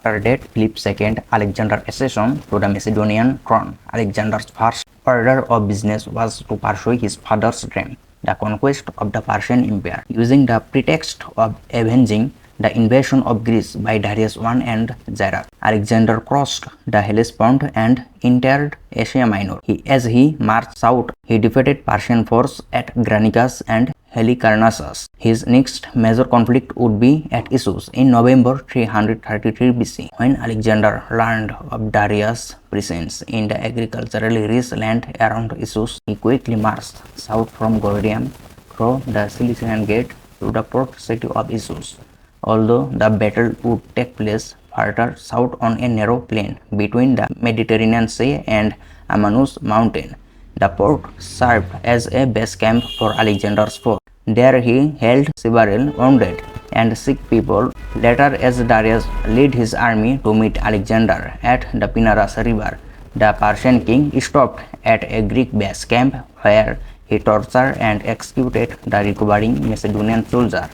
After death Philip II, Alexander's accession to the Macedonian throne, Alexander's first order of business was to pursue his father's dream, the conquest of the Persian Empire. Using the pretext of avenging the invasion of Greece by Darius I and Xerxes, Alexander crossed the Hellespont and entered Asia Minor. As he marched south, he defeated Persian force at Granicus and Halicarnassus. His next major conflict would be at Issus in November 333 BC. When Alexander learned of Darius' presence in the agriculturally rich land around Issus, he quickly marched south from Gordium through the Cilician Gate to the port city of Issus. Although the battle would take place further south on a narrow plain between the Mediterranean Sea and Amanus Mountain, the port served as a base camp for Alexander's force. There he held several wounded and sick people. Later, as Darius led his army to meet Alexander at the Penarus river, the Persian king stopped at a Greek base camp where he tortured and executed the recovering Macedonian soldier,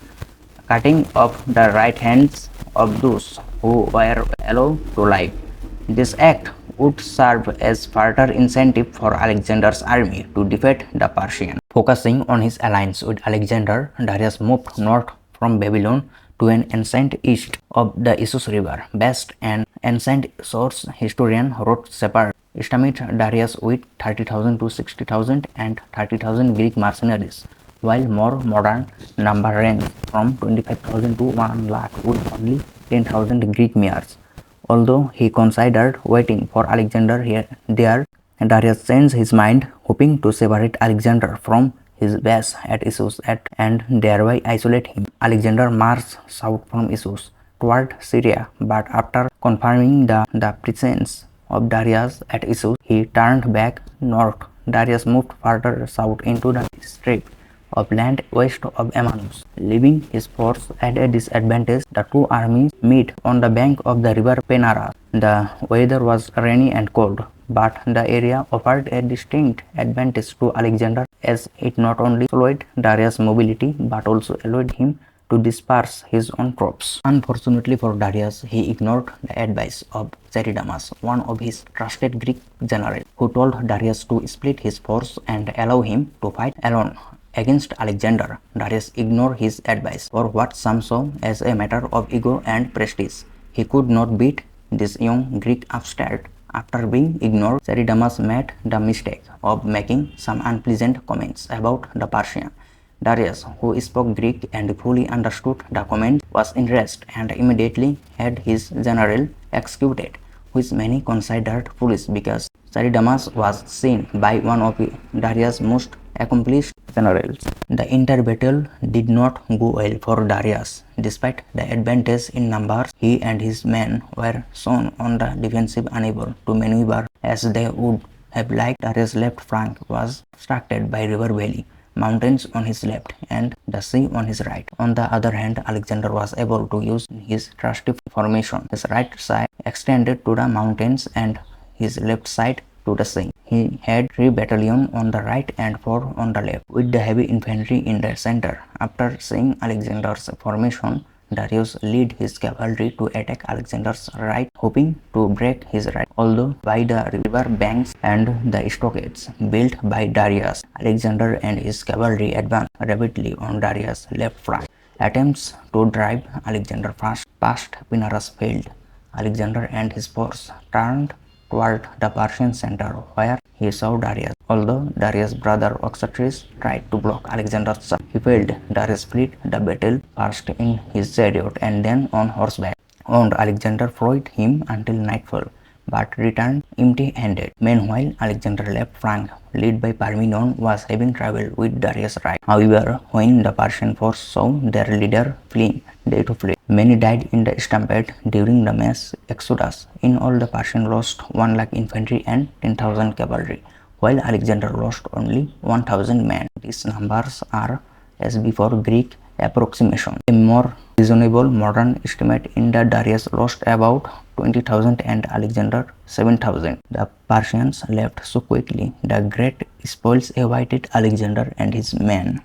cutting off the right hands of those who were allowed to live. This act would serve as further incentive for Alexander's army to defeat the Persians. Focusing on his alliance with Alexander, Darius moved north from Babylon to an ancient east of the Issus River. Based an ancient source, historian wrote separate estimate Darius with 30,000 to 60,000 and 30,000 Greek mercenaries, while more modern number range from 25,000 to 1 lakh with only 10,000 Greek mares. Although he considered waiting for Alexander there, Darius changed his mind, hoping to separate Alexander from his base at Issus and thereby isolate him. Alexander marched south from Issus toward Syria, but after confirming the presence of Darius at Issus, he turned back north. Darius moved further south into the strip of land west of Amanus. Leaving his force at a disadvantage, the two armies met on the bank of the river Penarus. The weather was rainy and cold, but the area offered a distinct advantage to Alexander, as it not only slowed Darius' mobility but also allowed him to disperse his own troops. Unfortunately for Darius, he ignored the advice of Charidamus, one of his trusted Greek generals, who told Darius to split his force and allow him to fight alone against Alexander. Darius ignored his advice for what some saw as a matter of ego and prestige. He could not beat this young Greek upstart. After being ignored, Charidamus made the mistake of making some unpleasant comments about the Persian. Darius, who spoke Greek and fully understood the comment, was enraged and immediately had his general executed, which many considered foolish because Charidamus was seen by one of Darius' most accomplished generals. The entire battle did not go well for Darius. Despite the advantage in numbers, he and his men were shown on the defensive, unable to maneuver as they would have liked. Darius' left flank was obstructed by river valley, mountains on his left and the sea on his right. On the other hand, Alexander was able to use his trusty formation. His right side extended to the mountains and his left side to the sea. He had 3 battalions on the right and 4 on the left, with the heavy infantry in the center. After seeing Alexander's formation, Darius led his cavalry to attack Alexander's right, hoping to break his right. Although by the river banks and the stockades built by Darius, Alexander and his cavalry advanced rapidly on Darius' left flank. Attempts to drive Alexander past Penarus failed. Alexander and his force turned toward the Persian center, where he saw Darius. Although Darius' brother Oxytres tried to block Alexander's charge, he failed. Darius fled the battle first in his chariot and then on horseback. Alexander followed him until nightfall, but returned empty-handed. Meanwhile, Alexander's left flank, led by Parmenon, was having trouble with Darius' right. However, when the Persian force saw their leader fleeing, they too fled. Many died in the stampede during the mass exodus. In all, the Persians lost 1 lakh infantry and 10,000 cavalry, while Alexander lost only 1,000 men. These numbers are as before Greek approximation. A more reasonable modern estimate in that Darius lost about 20,000 and Alexander 7,000. The Persians left so quickly. The great spoils awaited Alexander and his men.